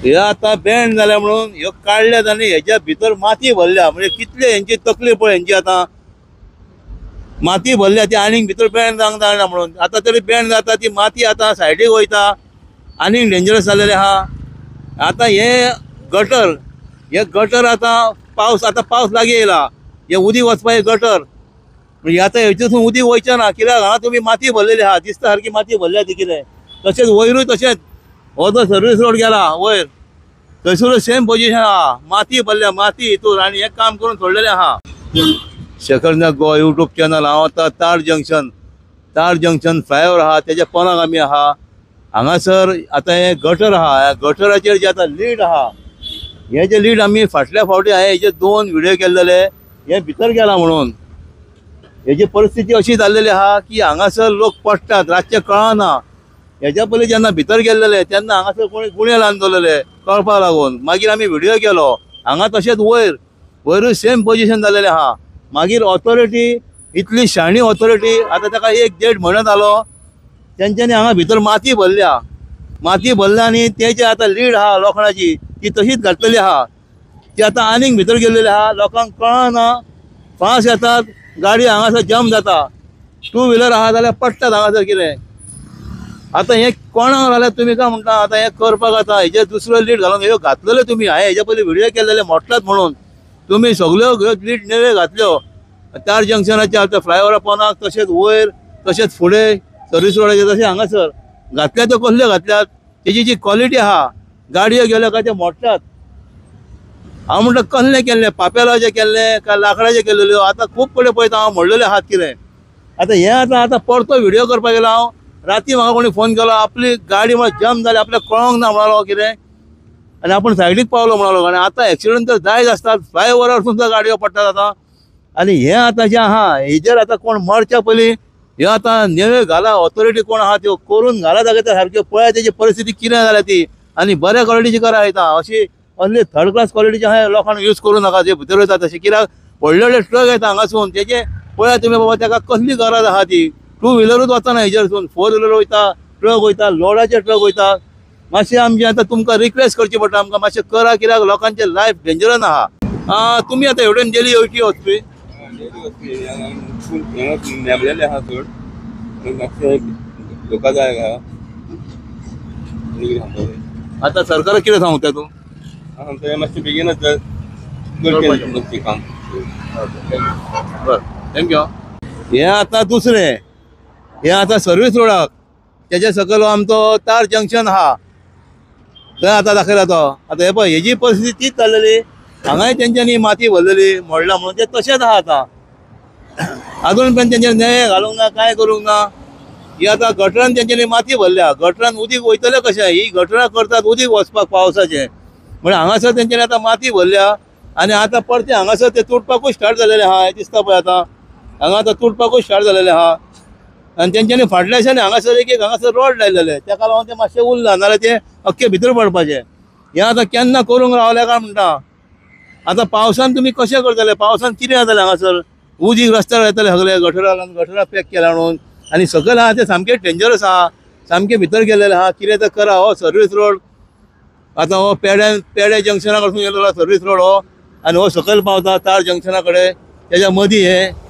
हे आता बँड झाल्या म्हणून ह्यो काढल्यात आणि ह्याच्या भितर माती भरल्या. म्हणजे कितले यांची तकलीफ पळय यांची. आता माती भरल्या ती आनीक भितर बँड जावंक जायना म्हणून. आता तरी बँड जाता ती माती आता सायडीक वयता आनीक डेंजरस जालेले आहा. आता हे गटर आता पावस लागीं येयला. हे उदीक वचपा हे गटर म्हणजे आता हेतून उदीक वयचें ना. कित्याक हांगा तुमी माती भरलेली आहा. दिसता सारकी माती भरल्या ती कितें. तशेंच वयरूय तशेंच हो जो सर्वीस रोड गेला वयर थंयसरूय सेम पोजिशन आहा. माती भरल्या माती हितून आणि हे काम करून सोडलेलें आहा. शेखरनाथ गोवा यूट्यूब चॅनल. हांव आतां तार जंक्शन फ्लायओवर आहा तेज्या पोंदाक आमी आहा. हांगासर आता हे गटर आहा. ह्या गटराचेर जे आता लीड आहा हे जे लीड आमी फाटल्या फावटी हांवें हेजे 2 व्हिडिओ केल्लेले. हे भितर गेला म्हणून हेजी परिस्थिती अशी जाल्लेली आहा की हांगासर लोक पडटात रातचे कळना. हेच्या पयलीं जेन्ना भितर गेल्लेले तेन्ना हांगासर कोणी गुणे लावन दवरलेले कळपाक लागून. मागीर आमी व्हिडिओ केलो. हांगा तशेंच वयरूय सेम पोजिशन जाल्लेलें आहा. मागीर ऑथॉरिटी इतली शाणी ऑथॉरिटी आता ताका 1-1.5 म्हयनो जालो तेंच्यांनी हांगा भितर माती भरल्या आनी ते जे आतां लीड आहा लोखणाची ती तशीच घातलेली आहा. ती आतां आनीक भितर गेल्लेली आहा. लोकांक कळना. फास्ट येतात गाडी हांगासर जम जाता. 2 व्हिलर आहा जाल्यार पडटात हांगासर कितें. आता हे कोणाक जाल्यार तुमी काय म्हणटा. आता हे करपाक आता हेजे दुसरो लीड घालून ह्यो घातलेले तुमी. हांवें हेजे पयलीं व्हिडिओ केल्लेले मोडटात म्हणून. तुमी सगळ्यो लीड नेवे घातल्यो तार जंक्शनाच्या आता फ्लायओवरा पोंदाक तशेंच वयर तशेंच फुडें सर्वीस रोडाचेर तशें हांगासर घातल्या. त्यो कसल्यो घातल्यात तेजी जी क्वॉलिटी आहा गाडयो गेल्यो काय ते मोडटात. हांव म्हणटा कसलें केल्लें पापेलाचें केल्लें काय लाकडाचें केल्ल्यो. आतां खूब कडेन पळयता हांव मोडलेले आहात कितें. आतां हे आतां परतो व्हिडिओ करपाक गेलो हांव. राती म्हाका कोणी फोन केलो आपली गाडी म्हळ्यार जम जाली आपल्याक कळोंक ना म्हणालो कितें आनी आपूण सायडीक पावलो म्हणालो. आनी आतां एक्सिडंट तर जायच आसतात. फ्लायओवरार सुद्दां गाडयो पडटात आतां. आनी हे आतां जें आहा हेजेर आतां कोण मरच्या पयलीं हे आतां नेवे घाला. ऑथॉरिटी कोण आहा त्यो करून घाला जागे सारक्यो पळय तेजी परिस्थिती कितें जाल्या ती. आनी बऱ्या क्वॉलिटीची करा येता. अशी असली थर्ड क्लास क्वॉलिटीचे हांवें लोकांक यूज करूं नाका जे भितर वयता तशें. कित्याक व्हडले व्हडले ट्रक येता हांगासून तेजे पळय तुमी बाबा ताका कसली गरज आहा ती. 2 व्हिलरूच वचना हेजेरसून 4 व्हिलर वयता ट्रक वयता लोडाचे ट्रक वयता. मातशें आमचें आतां तुमकां रिक्वेस्ट करची पडटा आमकां मातशें करा. कित्याक लोकांचें लायफ डेंजरान आहा. तुमी आतां हेवटेन डेली येवची वचपी नेमलेले आहा चड लोकां जाय आतां सरकाराक कितें सांगता तूं. मातशें बेगीनच काम. बरं थँक्यू. हे आतां दुसरें हे आतां सर्वीस रोडाक तेजे सकयल आमचो तार जंक्शन आहा थंय आतां दाखयला तो. आतां हे पळय हेजी परिस्थिती तीच जाल्लेली. हांगाय तेंच्यांनी माती भरलेली मोडला म्हणून ते तशेंच आहा आतां. आजून पण तेंचे नेवे घालूंक ना काय करूंक ना. ही आतां गटरान तेंच्यांनी माती भरल्या. गटरान उदीक वयतलें कशें. ही गटरां करतात उदीक वचपाक पावसाचें म्हळ्यार हांगासर तेंच्यांनी आतां माती भरल्या आनी आतां परते हांगासर ते तुटपाकूच स्टार्ट जालेलें आहा. हे दिसता पळय आतां हांगा आतां तुटपाकूच स्टार्ट जालेलें आहा. आनी तेंच्यांनी फाटल्याच्यान हांगासर एक हांगासर रॉड लायलेले तेका लागून ते मातशें उरला नाल्यार ते अख्खे भितर पडपाचे. हे आतां केन्ना करूंक रावले काय म्हणटा. आतां पावसान तुमी कशें करतले. पावसान कितें जातलें हांगासर उदीक रस्त्यार येतले सगळे गटरां पॅक केल्या म्हणून. आनी सकयल आहा ते सामकें डेंजरस आहा. सामकें भितर गेलेले आहा. कितें तर करा. हो सर्वीस रोड आतां हो पेडे जंक्शना कडसून गेलेलो सर्वीस रोड हो आनी हो सकयल पावता तार जंक्शना कडेन. तेज्या मदीं हे